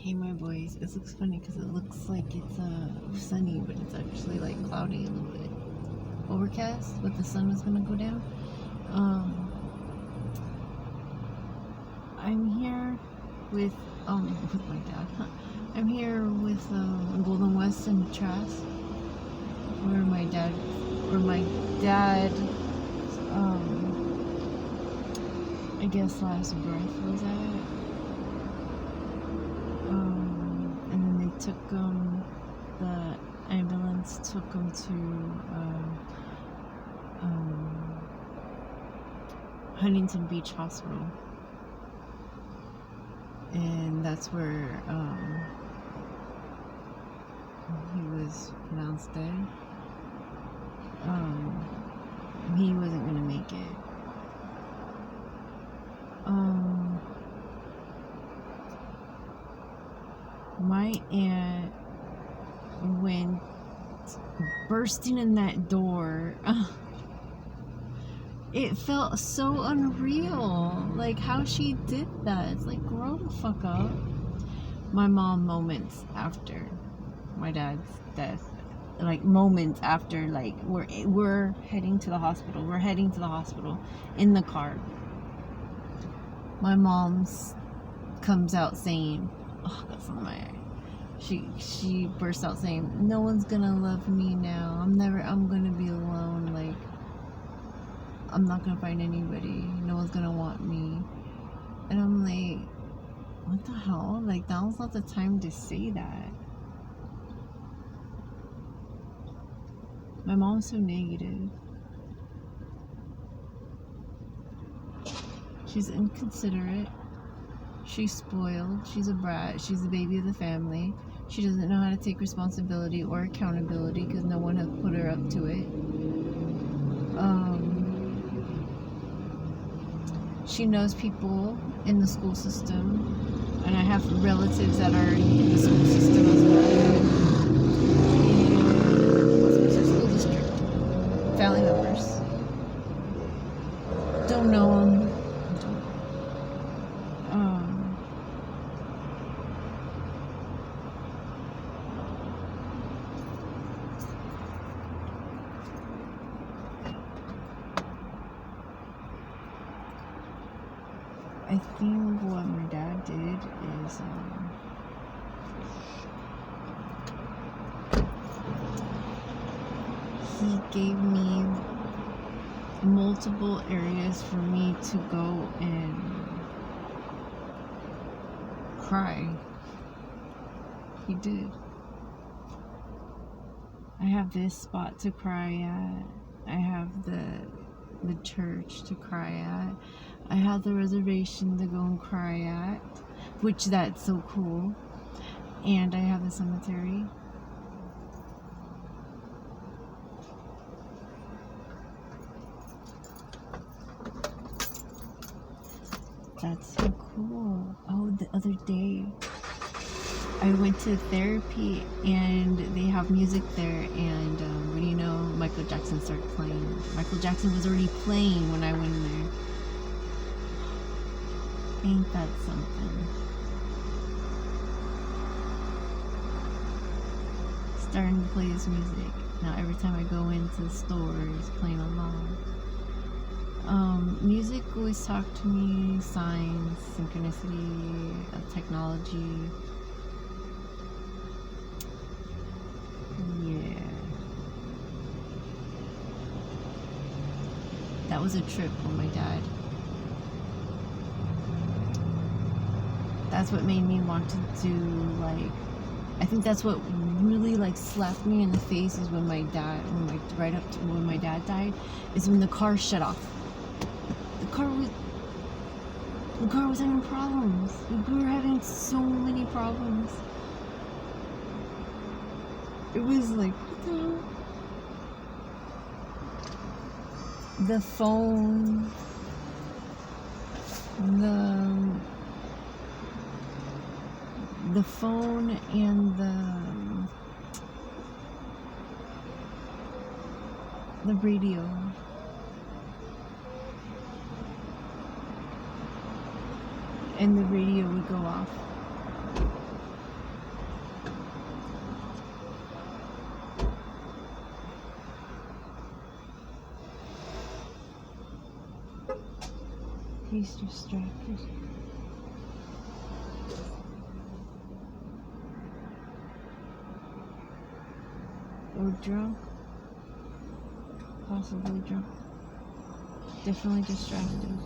Hey, my boys. It looks funny because it looks like it's sunny, but it's actually like cloudy a little bit. Overcast, but the sun is gonna go down. I'm here with my dad. I'm here with Golden West and Trask, where my dad I guess last breath was at. And then they took the ambulance took him to Huntington Beach Hospital, and that's where he was pronounced dead. He wasn't gonna make it. My aunt went bursting in that door. It felt so unreal, like how she did that. It's like, grow the fuck up. My mom, moments after my dad's death, like moments after, like we're heading to the hospital. We're heading to the hospital in the car. My mom's comes out saying, "Oh, that's on my eye." She bursts out saying, "No one's gonna love me now. I'm gonna be alone. Like, I'm not gonna find anybody. No one's gonna want me." And I'm like, what the hell? Like, that was not the time to say that. My mom's so negative. She's inconsiderate. She's spoiled. She's a brat. She's the baby of the family. She doesn't know how to take responsibility or accountability because no one has put her up to it. She knows people in the school system, and I have relatives that are in the school system as well. What's the school district? Family members. Don't know them. I think what my dad did is he gave me multiple areas for me to go and cry. He did. I have this spot to cry at. I have the church to cry at. I have the reservation to go and cry at, which that's so cool. And I have the cemetery. That's so cool. Oh, the other day I went to therapy and they have music there, and what do you know, Michael Jackson started playing. Michael Jackson was already playing when I went in there. Ain't that something? Starting to play his music. Now every time I go into the store, it's playing along. Music always talked to me, signs, synchronicity, technology. Yeah. That was a trip for my dad. That's what made me want to do, like, I think that's what really, like, slapped me in the face is when my dad died, is when the car shut off. The car was having problems. We were having so many problems. It was like, what the hell? The phone, the phone and the radio. And the radio would go off. He's distracted. Or drunk. Possibly drunk. Definitely distracted.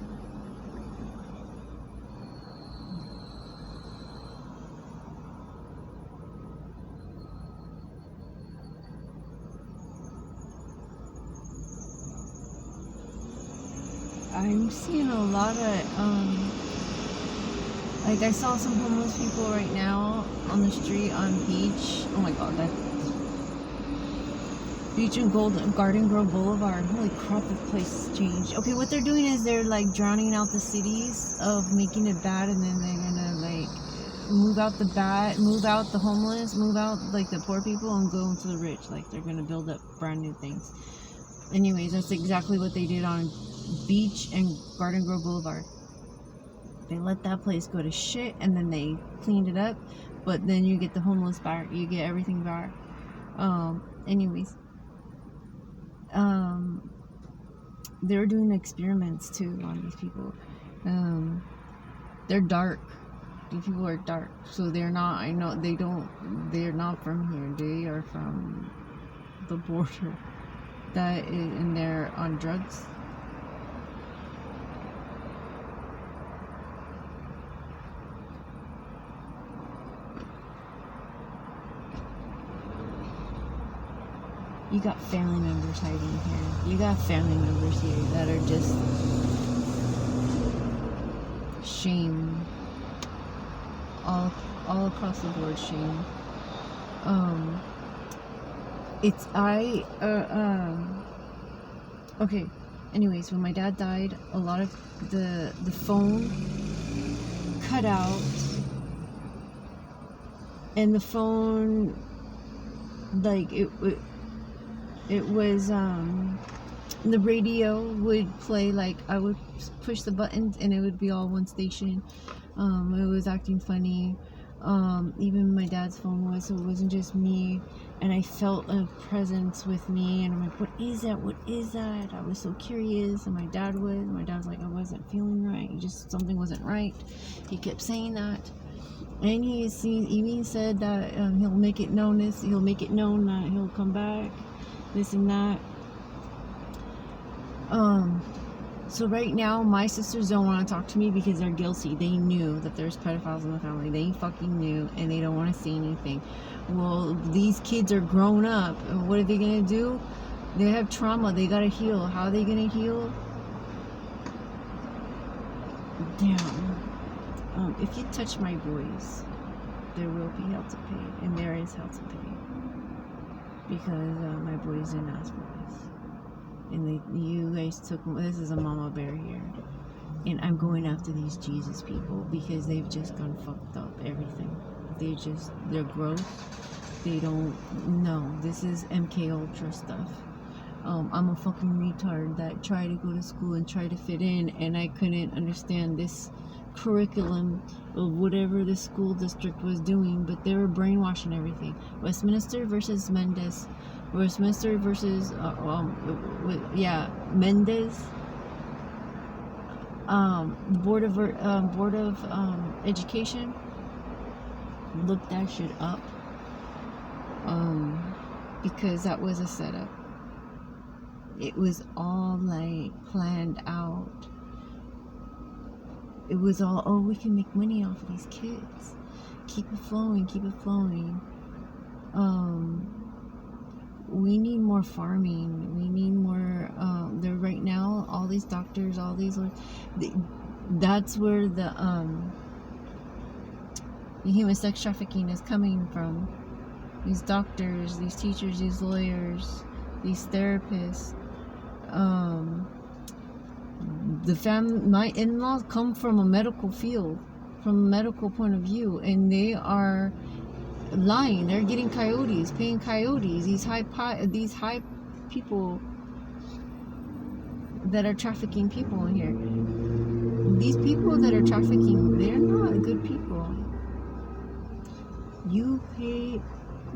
I'm seeing a lot of, like I saw some homeless people right now on the street on Beach. Oh my god, that Beach and Garden Grove Boulevard. Holy crap, the place has changed. Okay, what they're doing is they're like drowning out the cities of making it bad, and then they're gonna like move out the bad, move out the homeless, move out like the poor people, and go into the rich. Like they're gonna build up brand new things. Anyways, that's exactly what they did on Beach and Garden Grove Boulevard. They let that place go to shit, and then they cleaned it up, but then you get the homeless back, you get everything back. Anyways, they're doing experiments too on these people. They're dark. These people are dark, so they're not, I know they're not from here. They are from the border. And they're on drugs. You got family members hiding here. You got family members here that are just shame. All across the board shame. Okay, anyways, when my dad died, a lot of the phone cut out, and the phone, like, it was, the radio would play, like, I would push the buttons and it would be all one station. It was acting funny. Even my dad's phone was, so it wasn't just me, and I felt a presence with me, and I'm like, what is that? What is that? I was so curious, and my dad was like, I wasn't feeling right, something wasn't right. He kept saying that, and he even said that he'll make it known that he'll come back, this and that. So right now, my sisters don't want to talk to me because they're guilty. They knew that there's pedophiles in the family. They fucking knew, and they don't want to say anything. Well, these kids are grown up, and what are they gonna do? They have trauma. They gotta heal. How are they gonna heal? Damn. If you touch my boys, there will be hell to pay, and there is hell to pay, because my boys didn't ask for this. And you guys took, this is a mama bear here, and I'm going after these Jesus people because they've just gone fucked up everything. They're gross. They don't know. This is MK Ultra stuff. I'm a fucking retard that tried to go to school and try to fit in, and I couldn't understand this curriculum of whatever the school district was doing, but they were brainwashing everything. Westminster versus Mendes. Westminster versus Mendes. Board of Education. Look that shit up. Because that was a setup. It was all like planned out. It was all, oh, we can make money off of these kids. Keep it flowing, keep it flowing. We need more farming. We need more, there right now, all these doctors, that's where the human sex trafficking is coming from. These doctors, these teachers, these lawyers, these therapists. My in-laws come from a medical field, from a medical point of view, and they are lying. They're getting coyotes, paying coyotes. These high people that are trafficking people in here. These people that are trafficking, they're not good people.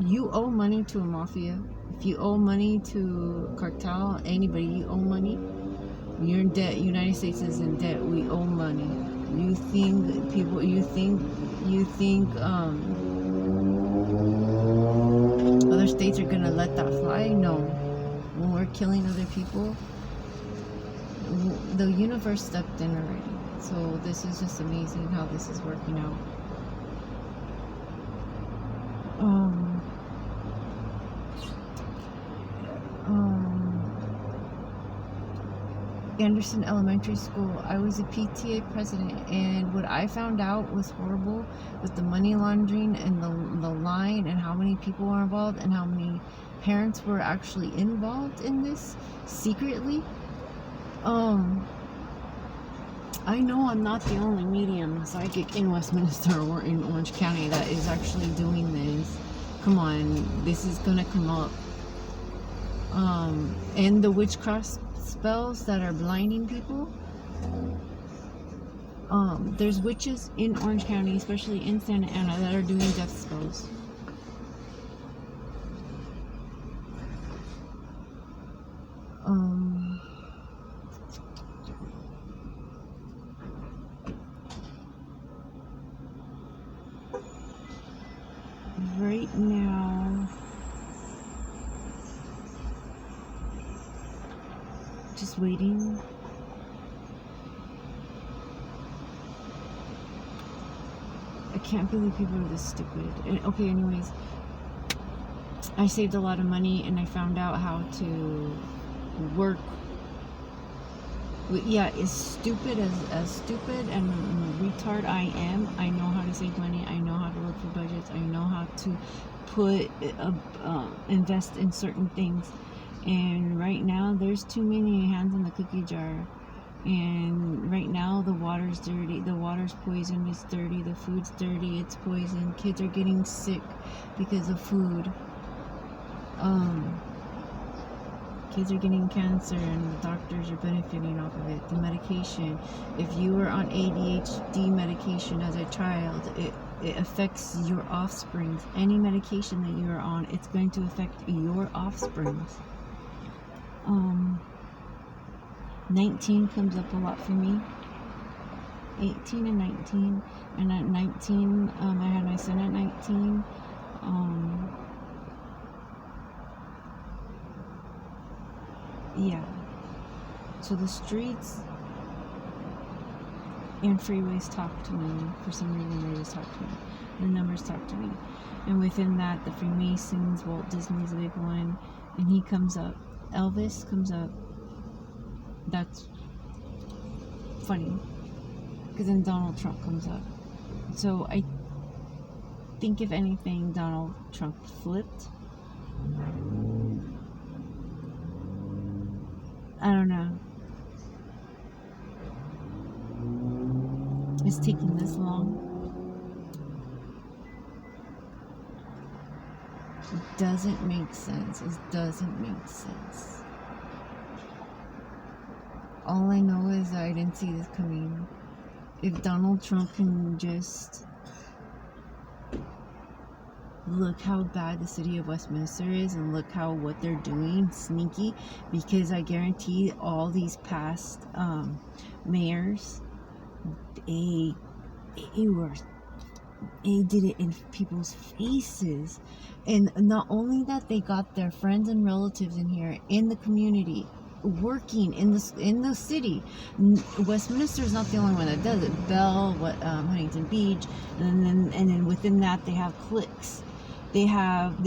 You owe money to a mafia. If you owe money to cartel, anybody, you owe money. You're in debt. United States is in debt. We owe money. You think people? You think other states are gonna let that fly? No. When we're killing other people, the universe stepped in already. So this is just amazing how this is working out. Anderson Elementary School, I was a PTA president, and what I found out was horrible with the money laundering and the line and how many people were involved and how many parents were actually involved in this secretly. I know I'm not the only medium psychic in Westminster or in Orange County that is actually doing this. Come on, this is gonna come up. And the witchcraft spells that are blinding people. There's witches in Orange County, especially in Santa Ana, that are doing death spells. Right now, just waiting. I can't believe people are this stupid. Okay, anyways, I saved a lot of money and I found out how to work. Yeah, as stupid and retard I am, I know how to save money. I know how to look for budgets. I know how to put invest in certain things. And right now, there's too many hands in the cookie jar. And right now, the water's dirty. The water's poison. It's dirty. The food's dirty. It's poison. Kids are getting sick because of food. Kids are getting cancer, and the doctors are benefiting off of it. The medication. If you were on ADHD medication as a child, it affects your offsprings. Any medication that you are on, it's going to affect your offsprings. 19 comes up a lot for me. 18 and 19. And at 19, I had my son at 19. Yeah. So the streets and freeways talk to me. For some reason, they just talk to me. The numbers talk to me. And within that, the Freemasons, Walt Disney's a big one. And he comes up. Elvis comes up. That's funny. Because then Donald Trump comes up. So I think, if anything, Donald Trump flipped. I don't know. It's taking this long. It doesn't make sense. It doesn't make sense. All I know is that I didn't see this coming. If Donald Trump can just look how bad the city of Westminster is, and look how what they're doing sneaky, because I guarantee all these past mayors, they did it in people's faces. And not only that, they got their friends and relatives in here in the community working in the city. Westminster is not the only one that does it. Bell, Huntington Beach, and then within that they have cliques. They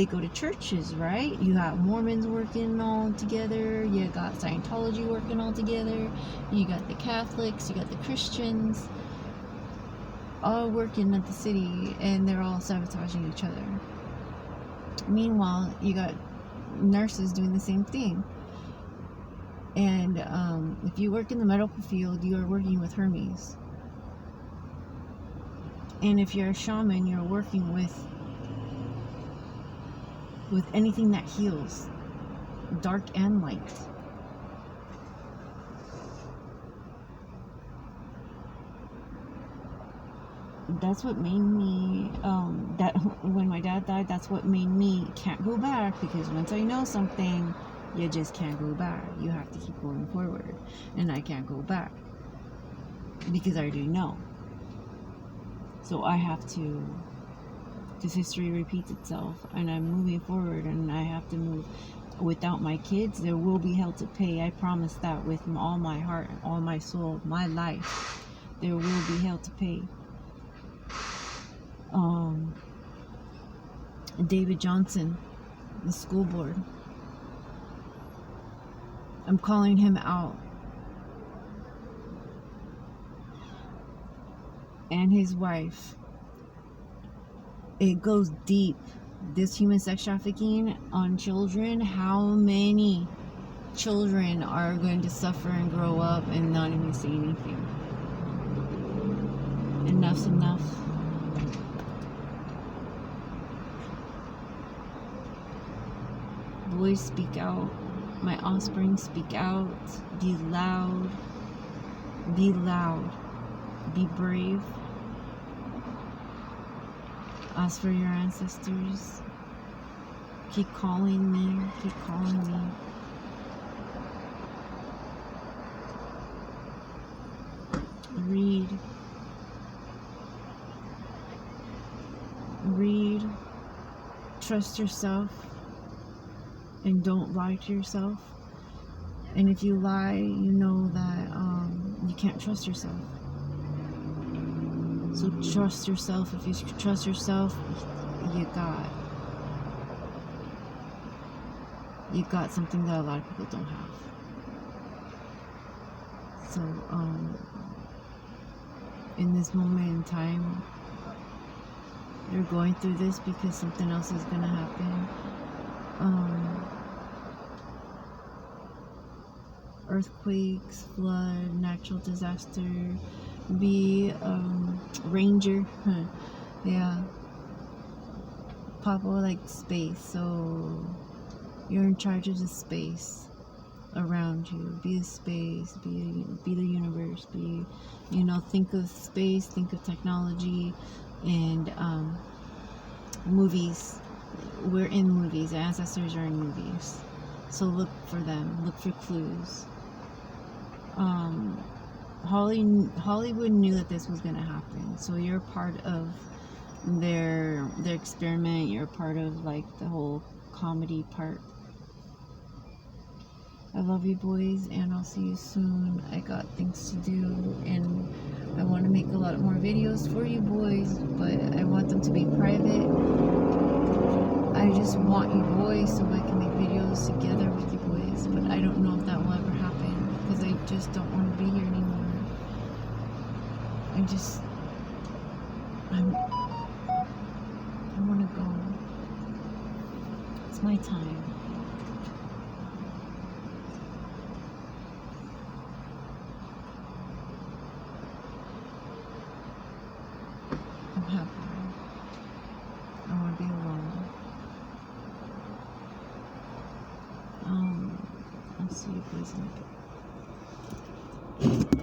go to churches, right? You got Mormons working all together. You got Scientology working all together. You got the Catholics. You got the Christians, all working at the city, and they're all sabotaging each other. Meanwhile, you got nurses doing the same thing. And if you work in the medical field, you are working with Hermes. And if you're a shaman, you're working with anything that heals, dark and light. That's what made me, that when my dad died, that's what made me can't go back, because once I know something, You just can't go back. You have to keep going forward. And I can't go back. Because I already know. So I have to, because history repeats itself, and I'm moving forward, and I have to move. Without my kids, there will be hell to pay. I promise that with all my heart, all my soul, my life, there will be hell to pay. David Johnson, the school board, I'm calling him out. And his wife. It goes deep. This human sex trafficking on children, how many children are going to suffer and grow up and not even say anything? Enough's enough. Boys, speak out. My offspring, speak out. Be loud. Be loud. Be brave. Ask for your ancestors. Keep calling me. Keep calling me. Read. Read. Trust yourself. And don't lie to yourself. And if you lie, you know that you can't trust yourself. So trust yourself. If you trust yourself, you got something that a lot of people don't have. So in this moment in time, you're going through this because something else is gonna happen. Earthquakes, flood, natural disaster. Be ranger. Yeah. Papa like space, so you're in charge of the space around you. Be the space, be the universe, think of space, think of technology, and movies. We're in movies. Ancestors are in movies, so look for them. Look for clues. Hollywood knew that this was going to happen, so you're part of their experiment. You're part of like the whole comedy part. I love you, boys, and I'll see you soon. I got things to do, and I want to make a lot more videos for you boys, but I want them to be private. I just want you boys so I can make videos together with you boys, but I don't know if that will ever happen because I just don't want to be here anymore. I want to go. It's my time. I'm happy. I want to be alone. I'll see you guys in a bit.